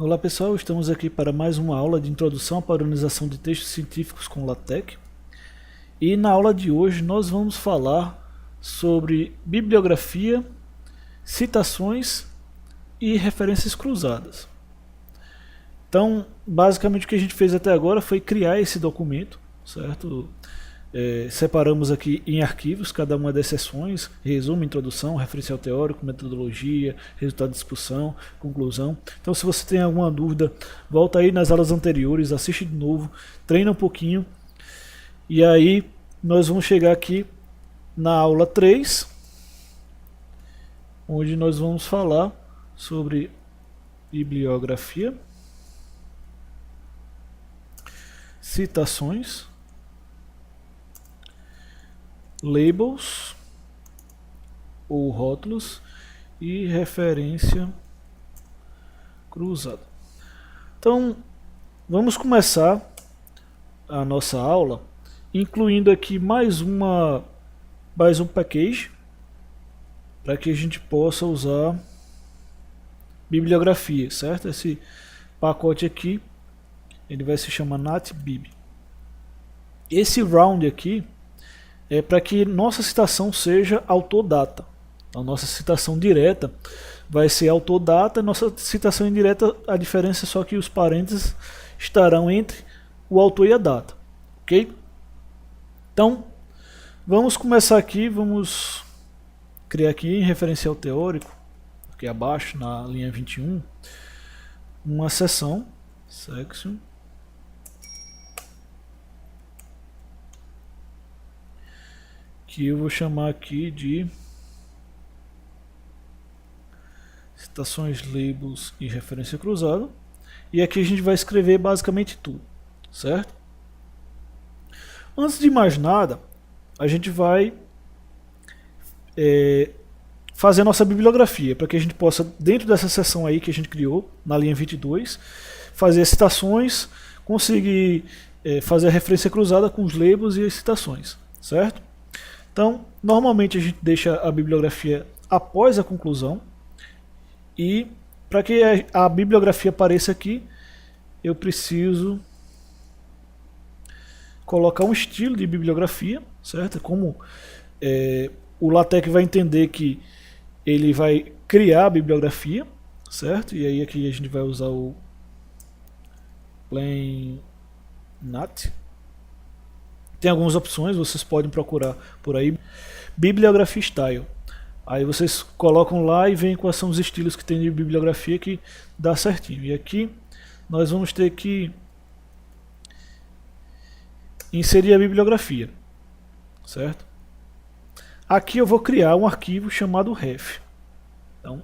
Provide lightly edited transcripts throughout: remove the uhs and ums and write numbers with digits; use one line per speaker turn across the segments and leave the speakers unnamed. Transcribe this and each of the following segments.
Olá pessoal, estamos aqui para mais uma aula de introdução à padronização de textos científicos com LaTeX. E na aula de hoje nós vamos falar sobre bibliografia, citações e referências cruzadas. Então, basicamente o que a gente fez até agora foi criar esse documento, certo? Separamos aqui em arquivos cada uma das seções: resumo, introdução, referencial teórico, metodologia, resultado de discussão, conclusão. Então, se você tem alguma dúvida, volta aí nas aulas anteriores, assiste de novo, treina um pouquinho. E aí nós vamos chegar aqui na aula 3, onde nós vamos falar sobre bibliografia, citações, labels ou rótulos e referência cruzada. Então, vamos começar a nossa aula incluindo aqui mais um package para que a gente possa usar bibliografia, certo? Esse pacote aqui, ele vai se chamar NatBib. Esse round aqui é para que nossa citação seja autor-data. A nossa citação direta vai ser autor-data, nossa citação indireta, a diferença é só que os parênteses estarão entre o autor e a data, ok? Então, vamos começar aqui, vamos criar aqui em referencial teórico, aqui abaixo na linha 21, uma seção, section, que eu vou chamar aqui de citações, labels e referência cruzada. E aqui a gente vai escrever basicamente tudo, certo? Antes de mais nada, a gente vai fazer a nossa bibliografia, para que a gente possa, dentro dessa seção aí que a gente criou, na linha 22, fazer as citações, conseguir fazer a referência cruzada com os labels e as citações, certo? Então, normalmente a gente deixa a bibliografia após a conclusão, e para que a bibliografia apareça aqui, eu preciso colocar um estilo de bibliografia, certo? Como o LaTeX vai entender que ele vai criar a bibliografia, certo? E aí aqui a gente vai usar o plain nat. Tem algumas opções, vocês podem procurar por aí. Bibliografia Style. Aí vocês colocam lá e veem quais são os estilos que tem de bibliografia que dá certinho. E aqui nós vamos ter que inserir a bibliografia, certo? Aqui eu vou criar um arquivo chamado ref. Então,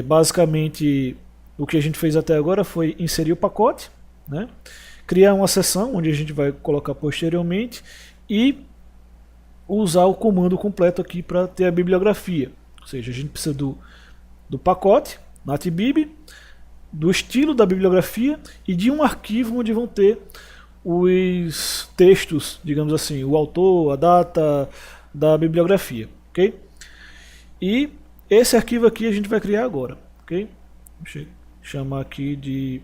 basicamente o que a gente fez até agora foi inserir o pacote, né? Criar uma seção onde a gente vai colocar posteriormente e usar o comando completo aqui para ter a bibliografia. Ou seja, a gente precisa do pacote, NatBib, do estilo da bibliografia e de um arquivo onde vão ter os textos, digamos assim, o autor, a data da bibliografia, ok? E esse arquivo aqui a gente vai criar agora, ok? Deixa eu chamar aqui de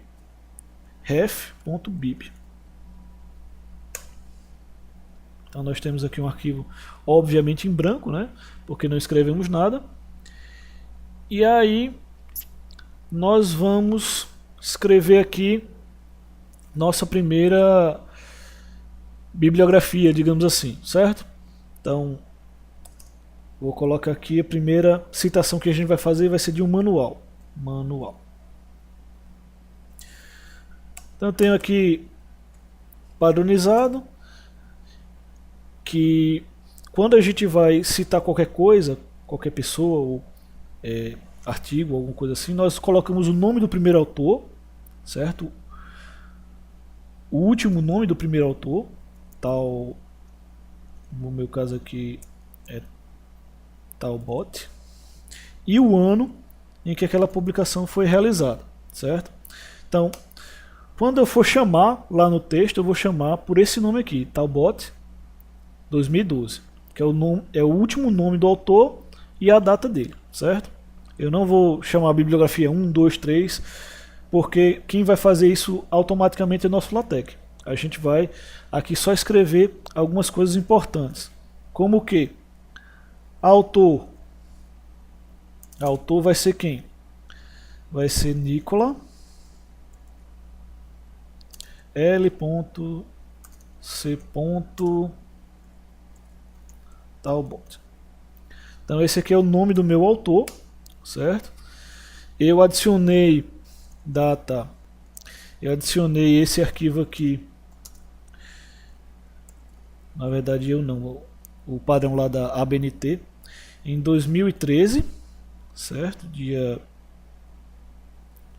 ref.bib. Então nós temos aqui um arquivo obviamente em branco, né? Porque não escrevemos nada. E aí nós vamos escrever aqui nossa primeira bibliografia, digamos assim, certo? Então vou colocar aqui a primeira citação que a gente vai fazer, vai ser de um manual. Então eu tenho aqui padronizado, que quando a gente vai citar qualquer coisa, qualquer pessoa ou artigo, alguma coisa assim, nós colocamos o nome do primeiro autor, certo? O último nome do primeiro autor, tal, no meu caso aqui é Talbot, e o ano em que aquela publicação foi realizada, certo? Então, quando eu for chamar lá no texto, eu vou chamar por esse nome aqui, Talbot 2012, que é o último nome do autor e a data dele, certo? Eu não vou chamar a bibliografia 1, 2, 3, porque quem vai fazer isso automaticamente é o nosso LaTeX. A gente vai aqui só escrever algumas coisas importantes, como que autor. Autor vai ser quem? Vai ser Nicola L.C. Talbot. Então esse aqui é o nome do meu autor, certo? Eu adicionei data, eu adicionei esse arquivo aqui. Na verdade eu não, o padrão lá da ABNT em 2013, certo? Dia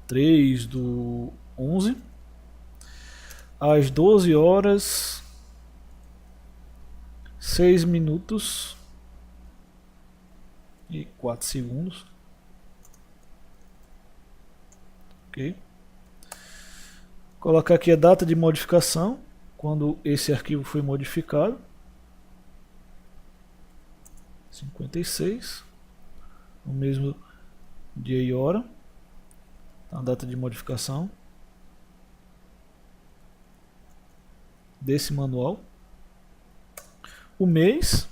3/11, às 12 horas 6 minutos e 4 segundos. Ok. Colocar aqui a data de modificação, quando esse arquivo foi modificado. 56, o mesmo dia e hora, a data de modificação desse manual. O mês,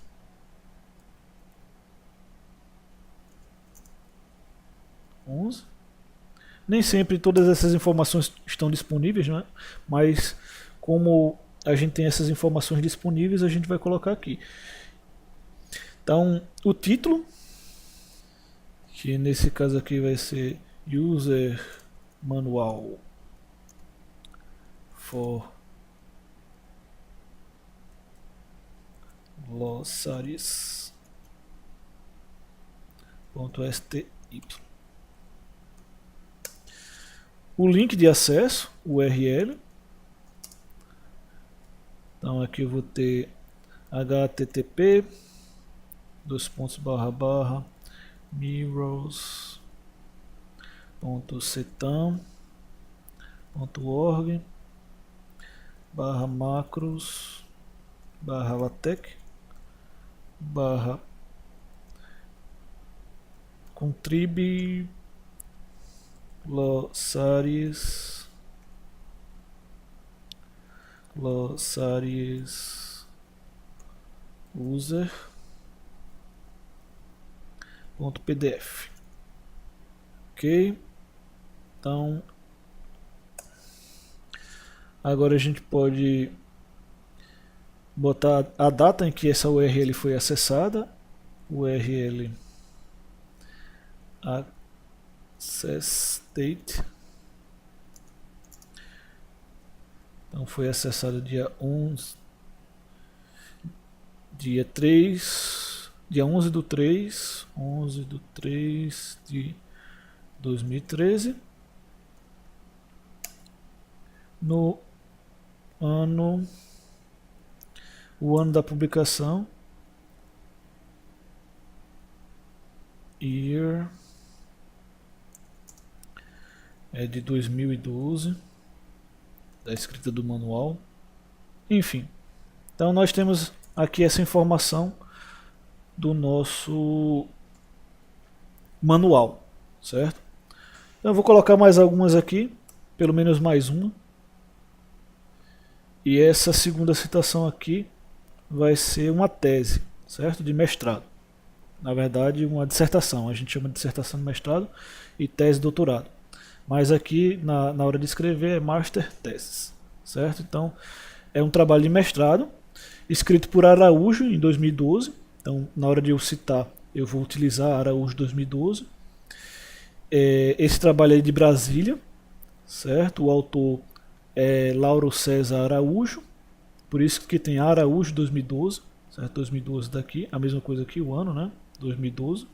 nem sempre todas essas informações estão disponíveis, né? Mas como a gente tem essas informações disponíveis, a gente vai colocar aqui. Então, o título, que nesse caso aqui vai ser User Manual for glossaries.sty. O link de acesso, URL. Então aqui eu vou ter http mirrors.cetam.org/macros/contrib glossaries user.pdf. Ok, então agora a gente pode botar a data em que essa URL foi acessada, URL access date. Então foi acessado dia 11 do 3 de 2013, no ano, o ano da publicação, year é de 2012, da escrita do manual. Enfim, então nós temos aqui essa informação do nosso manual, certo? Então eu vou colocar mais algumas aqui, pelo menos mais uma. E essa segunda citação aqui vai ser uma tese, certo? De mestrado. Na verdade, uma dissertação. A gente chama de dissertação de mestrado e tese de doutorado. Mas aqui, na hora de escrever, é master thesis, certo? Então, é um trabalho de mestrado, escrito por Araújo em 2012. Então, na hora de eu citar, eu vou utilizar Araújo 2012. Esse trabalho é de Brasília, certo? O autor é Lauro César Araújo, por isso que tem Araújo 2012, certo? 2012 daqui, a mesma coisa aqui, o ano, né? 2012.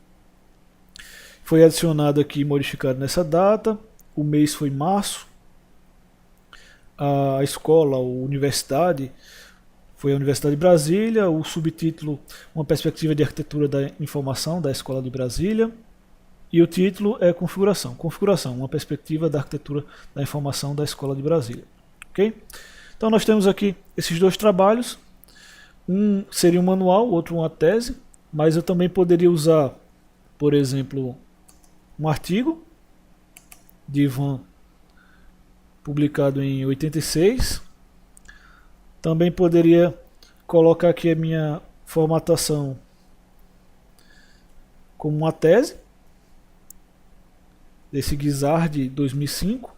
Foi adicionado aqui, modificado nessa data. O mês foi março. A escola, a universidade, foi a Universidade de Brasília. O subtítulo, uma perspectiva de arquitetura da informação da Escola de Brasília. E o título é Configuração. Configuração, uma perspectiva da arquitetura da informação da Escola de Brasília. Ok? Então nós temos aqui esses dois trabalhos. Um seria um manual, outro uma tese. Mas eu também poderia usar, por exemplo, um artigo de Ivan publicado em 86. Também poderia colocar aqui a minha formatação como uma tese desse Guizard 2005,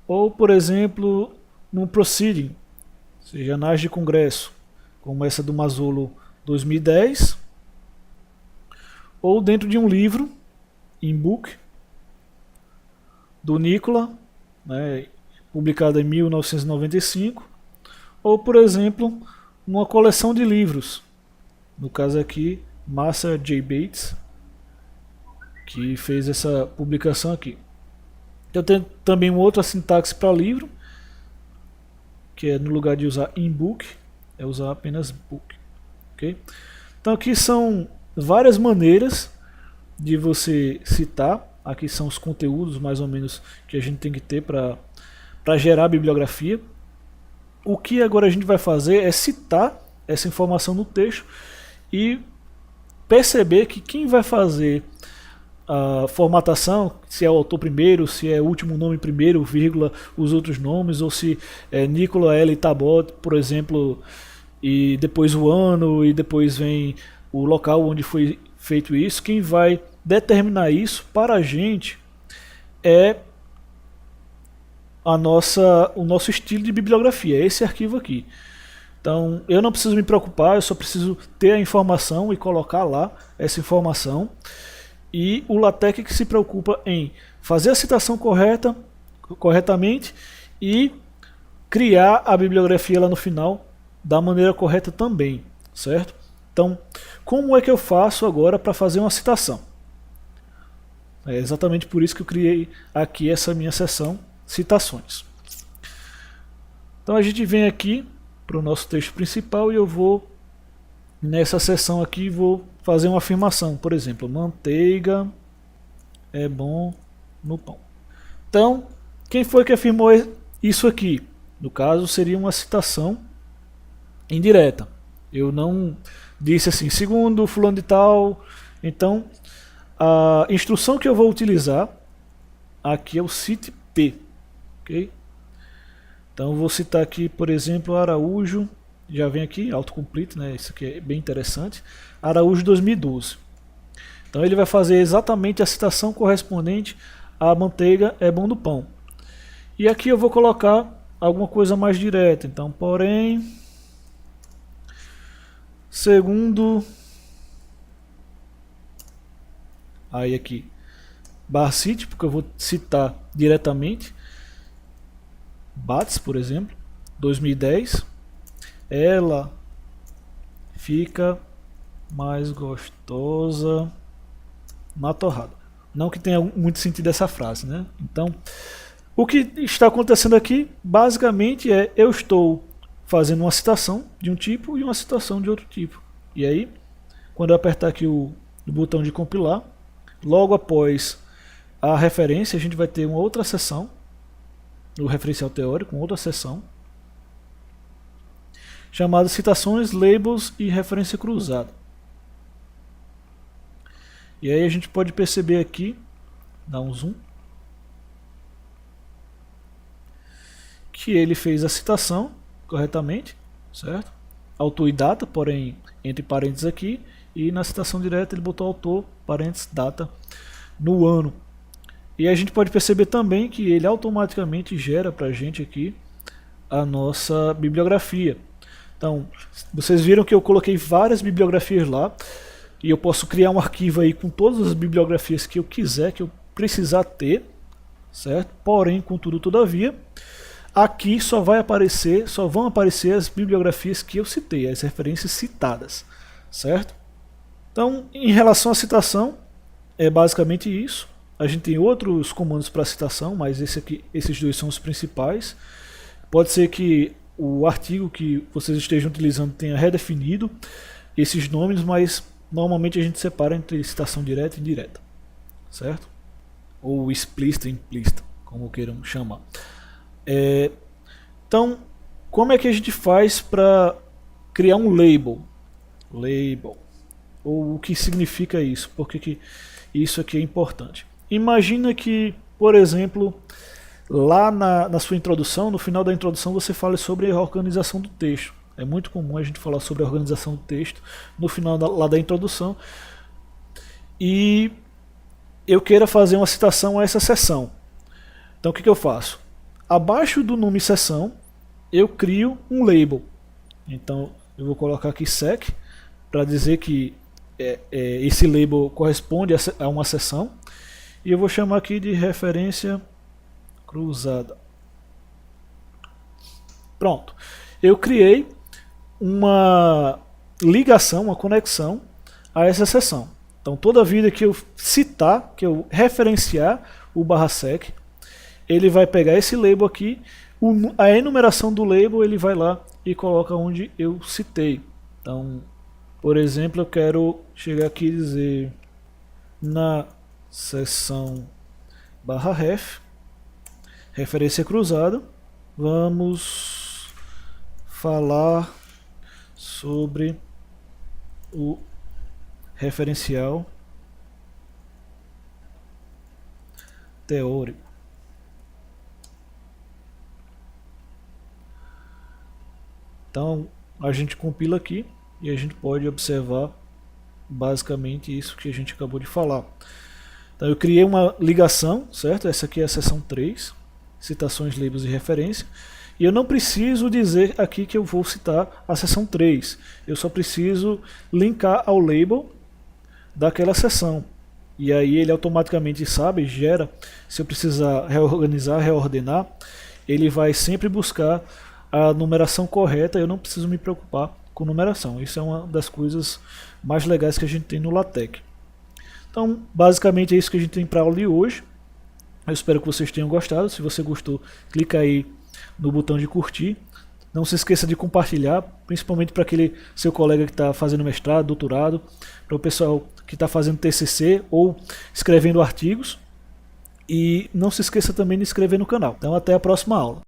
ou por exemplo num proceeding, seja análise de congresso, como essa do Mazzolo 2010, ou dentro de um livro, in-book, do Nicola, né, publicado em 1995, ou por exemplo numa coleção de livros, no caso aqui Marcia J. Bates, que fez essa publicação aqui. Eu tenho também uma outra sintaxe para livro, que é no lugar de usar in-book, é usar apenas book. Okay? Então aqui são várias maneiras de você citar. Aqui são os conteúdos mais ou menos que a gente tem que ter para gerar a bibliografia. O que agora a gente vai fazer é citar essa informação no texto e perceber que quem vai fazer a formatação, se é o autor primeiro, se é o último nome primeiro, vírgula, os outros nomes, ou se é Nicola L. Tabot, por exemplo, e depois o ano, e depois vem o local onde foi feito isso. Quem vai determinar isso para a gente é o nosso estilo de bibliografia, esse arquivo aqui. Então eu não preciso me preocupar, eu só preciso ter a informação e colocar lá essa informação. E o LaTeX que se preocupa em fazer a citação corretamente e criar a bibliografia lá no final da maneira correta também, certo? Então, como é que eu faço agora para fazer uma citação? É exatamente por isso que eu criei aqui essa minha seção citações. Então a gente vem aqui para o nosso texto principal e eu vou nessa seção aqui vou fazer uma afirmação, por exemplo, manteiga é bom no pão. Então, quem foi que afirmou isso aqui? No caso, seria uma citação indireta. Eu não disse assim, segundo fulano de tal. Então, a instrução que eu vou utilizar aqui é o cite P. Okay? Então, eu vou citar aqui, por exemplo, Araújo. Já vem aqui, autocomplete, né? Isso aqui é bem interessante. Araújo 2012. Então ele vai fazer exatamente a citação correspondente à manteiga é bom do pão. E aqui eu vou colocar alguma coisa mais direta. Então, porém, segundo, aí aqui, Barcite, porque eu vou citar diretamente, Bates, por exemplo, 2010. Ela fica mais gostosa na torrada. Não que tenha muito sentido essa frase, né? Então, o que está acontecendo aqui, basicamente, é eu estou fazendo uma citação de um tipo e uma citação de outro tipo. E aí, quando eu apertar aqui o botão de compilar, logo após a referência, a gente vai ter uma outra seção, o referencial teórico, uma outra seção, chamada citações, labels e referência cruzada. E aí a gente pode perceber aqui, dá um zoom, que ele fez a citação corretamente, certo? Autor e data, porém entre parênteses aqui, e na citação direta ele botou autor, parênteses, data no ano. E a gente pode perceber também que ele automaticamente gera para a gente aqui a nossa bibliografia. Então, vocês viram que eu coloquei várias bibliografias lá, e eu posso criar um arquivo aí com todas as bibliografias que eu quiser, que eu precisar ter, certo? Porém, contudo, todavia, aqui só vão aparecer as bibliografias que eu citei, as referências citadas, certo? Então, em relação à citação, é basicamente isso. A gente tem outros comandos para citação, mas esses dois são os principais. Pode ser que o artigo que vocês estejam utilizando tenha redefinido esses nomes, mas normalmente a gente separa entre citação direta e indireta, certo? Ou explícita e implícita, como queiram chamar. Então, como é que a gente faz para criar um label? Label. Ou o que significa isso? Por que Isso aqui é importante. Imagina que, por exemplo, lá na sua introdução, no final da introdução, você fale sobre a organização do texto. É muito comum a gente falar sobre a organização do texto no final lá da introdução. E eu queira fazer uma citação a essa seção. Então o que eu faço? Abaixo do nome seção, eu crio um label. Então eu vou colocar aqui sec, para dizer que esse label corresponde a uma seção. E eu vou chamar aqui de referência cruzada. Pronto. Eu criei uma ligação, uma conexão a essa seção. Então toda vida que eu citar, que eu referenciar o /sec, ele vai pegar esse label aqui, a enumeração do label ele vai lá e coloca onde eu citei. Então, por exemplo, eu quero chegar aqui e dizer na seção /ref, referência cruzada, vamos falar sobre o referencial teórico. Então a gente compila aqui e a gente pode observar basicamente isso que a gente acabou de falar. Então eu criei uma ligação, certo? Essa aqui é a seção 3, citações, labels e referência. E eu não preciso dizer aqui que eu vou citar a seção 3. Eu só preciso linkar ao label daquela seção. E aí ele automaticamente sabe, gera, se eu precisar reorganizar, reordenar, ele vai sempre buscar a numeração correta, eu não preciso me preocupar com numeração. Isso é uma das coisas mais legais que a gente tem no LaTeX. Então, basicamente é isso que a gente tem para a aula de hoje. Eu espero que vocês tenham gostado. Se você gostou, clica aí no botão de curtir. Não se esqueça de compartilhar, principalmente para aquele seu colega que está fazendo mestrado, doutorado, para o pessoal que está fazendo TCC ou escrevendo artigos. E não se esqueça também de se inscrever no canal. Então até a próxima aula.